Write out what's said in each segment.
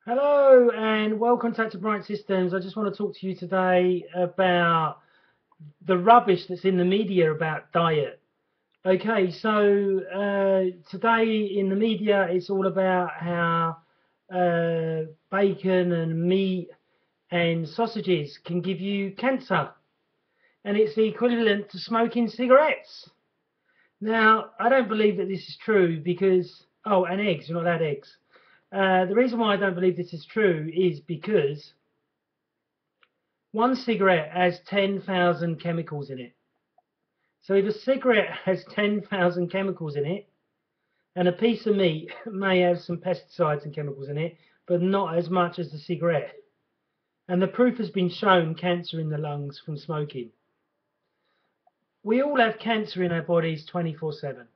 Hello and welcome to Bryant Systems. I just want to talk to you today about the rubbish that's in the media about diet. Okay, so today in the media it's all about how bacon and meat and sausages can give you cancer, and it's the equivalent to smoking cigarettes. Now, I don't believe that this is true because, oh, and eggs, you're not allowed eggs. The reason why I don't believe this is true is because one cigarette has 10,000 chemicals in it. So if a cigarette has 10,000 chemicals in it, and a piece of meat may have some pesticides and chemicals in it, but not as much as the cigarette. And the proof has been shown cancer in the lungs from smoking. We all have cancer in our bodies 24/7.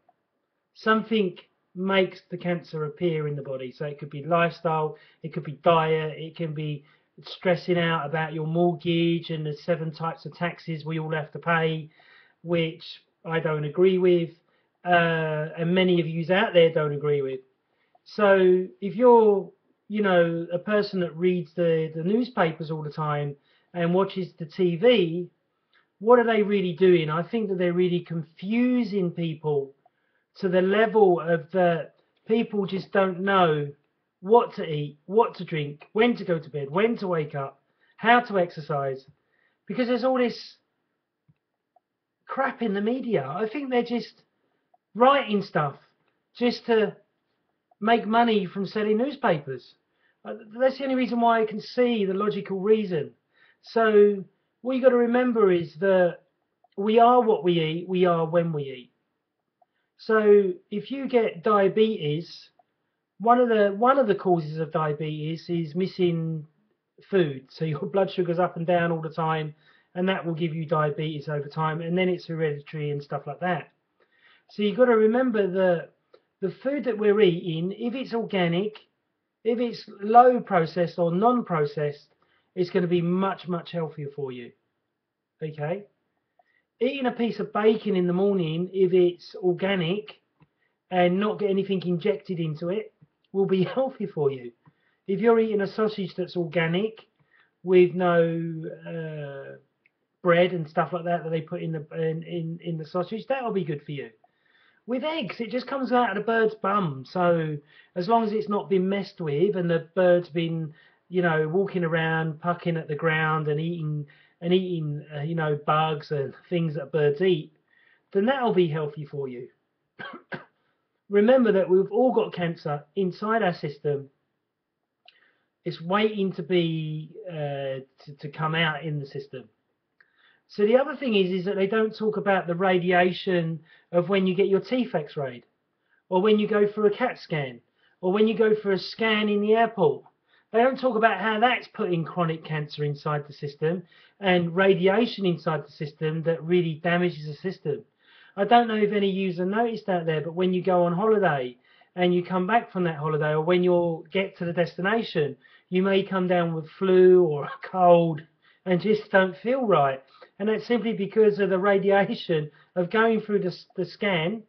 Something makes the cancer appear in the body. So it could be lifestyle, it could be diet, it can be stressing out about your mortgage and the 7 types of taxes we all have to pay, which I don't agree with, and many of you out there don't agree with. So if you're, a person that reads the newspapers all the time and watches the TV, what are they really doing? I think that they're really confusing people to the level of that people just don't know what to eat, what to drink, when to go to bed, when to wake up, how to exercise, because there's all this crap in the media. I think they're just writing stuff just to make money from selling newspapers. That's the only reason why I can see the logical reason. So what you got to remember is that we are what we eat, we are when we eat. So if you get diabetes, one of the causes of diabetes is missing food. So your blood sugar's up and down all the time, and that will give you diabetes over time, and then it's hereditary and stuff like that. So you've got to remember that the food that we're eating, if it's organic, if it's low processed or non-processed, it's going to be much, much healthier for you. Okay? Eating a piece of bacon in the morning, if it's organic and not get anything injected into it, will be healthy for you. If you're eating a sausage that's organic with no bread and stuff like that they put in the sausage, that'll be good for you. With eggs, it just comes out of the bird's bum. So as long as it's not been messed with and the bird's been, walking around, pucking at the ground and eating, bugs and things that birds eat, then that'll be healthy for you. Remember that we've all got cancer inside our system. It's waiting to be to come out in the system. So the other thing is that they don't talk about the radiation of when you get your teeth x-rayed, or when you go for a CAT scan, or when you go for a scan in the airport. They don't talk about how that's putting chronic cancer inside the system and radiation inside the system that really damages the system. I don't know if any user noticed out there, but when you go on holiday and you come back from that holiday, or when you get to the destination, you may come down with flu or a cold and just don't feel right. And that's simply because of the radiation of going through the scan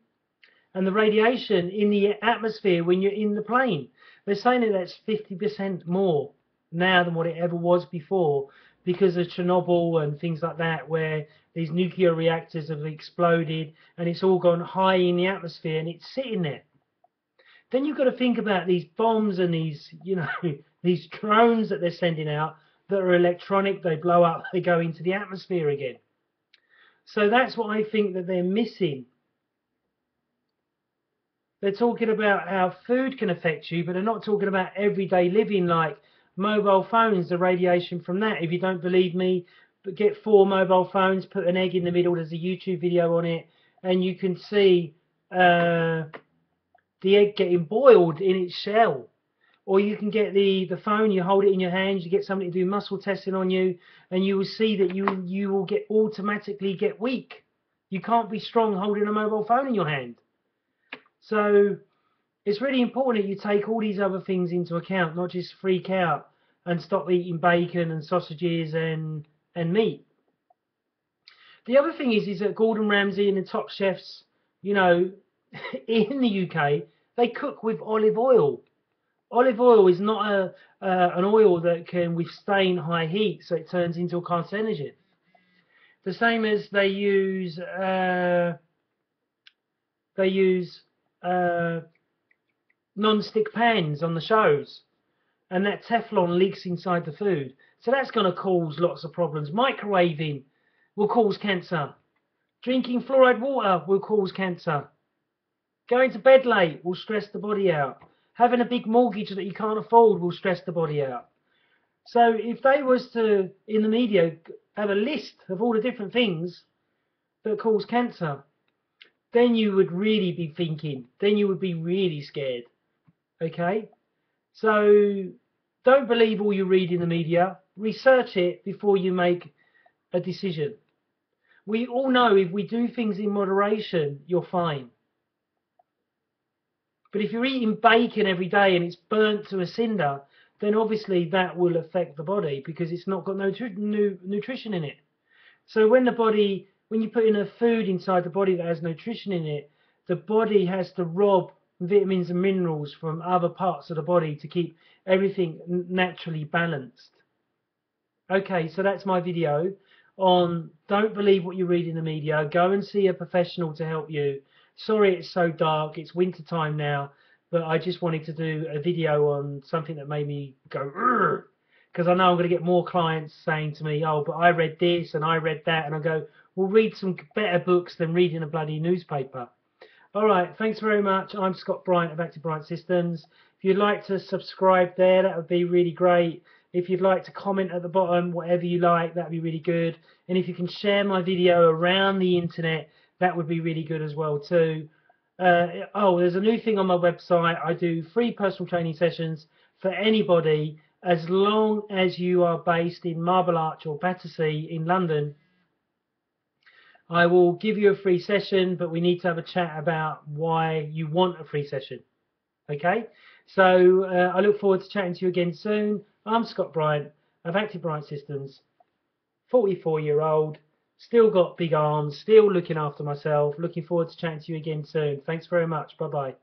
and the radiation in the atmosphere when you're in the plane. They're saying that that's 50% more now than what it ever was before because of Chernobyl and things like that, where these nuclear reactors have exploded and it's all gone high in the atmosphere and it's sitting there. Then you've got to think about these bombs and these, these drones that they're sending out that are electronic, they blow up, they go into the atmosphere again. So that's what I think that they're missing. They're talking about how food can affect you, but they're not talking about everyday living like mobile phones, the radiation from that. If you don't believe me, get 4 mobile phones, put an egg in the middle, there's a YouTube video on it, and you can see the egg getting boiled in its shell. Or you can get the phone, you hold it in your hands, you get somebody to do muscle testing on you, and you will see that you will automatically get weak. You can't be strong holding a mobile phone in your hand. So it's really important that you take all these other things into account, not just freak out and stop eating bacon and sausages and meat. The other thing is that Gordon Ramsay and the top chefs, in the UK, they cook with olive oil. Olive oil is not an oil that can withstand high heat, so it turns into a carcinogen. The same as they use non-stick pans on the shows, and that Teflon leaks inside the food. So that's going to cause lots of problems. Microwaving will cause cancer. Drinking fluoride water will cause cancer. Going to bed late will stress the body out. Having a big mortgage that you can't afford will stress the body out. So if they was to, in the media, have a list of all the different things that cause cancer, then you would really be thinking, then you would be really scared. Okay? So don't believe all you read in the media. Research it before you make a decision. We all know if we do things in moderation, you're fine. But if you're eating bacon every day and it's burnt to a cinder, then obviously that will affect the body because it's not got no nutrition in it. So when you put in a food inside the body that has nutrition in it, the body has to rob vitamins and minerals from other parts of the body to keep everything naturally balanced. Okay, so that's my video on don't believe what you read in the media. Go and see a professional to help you. Sorry it's so dark. It's winter time now, but I just wanted to do a video on something that made me go, because I know I'm going to get more clients saying to me, oh, but I read this and I read that, and I go, well, read some better books than reading a bloody newspaper. All right, thanks very much. I'm Scott Bryant of Active Bryant Systems. If you'd like to subscribe there, that would be really great. If you'd like to comment at the bottom, whatever you like, that would be really good. And if you can share my video around the internet, that would be really good as well too. There's a new thing on my website. I do free personal training sessions for anybody as long as you are based in Marble Arch or Battersea in London. I will give you a free session, but we need to have a chat about why you want a free session. Okay? So I look forward to chatting to you again soon. I'm Scott Bryant of Active Bryant Systems, 44-year-old, still got big arms, still looking after myself. Looking forward to chatting to you again soon. Thanks very much. Bye-bye.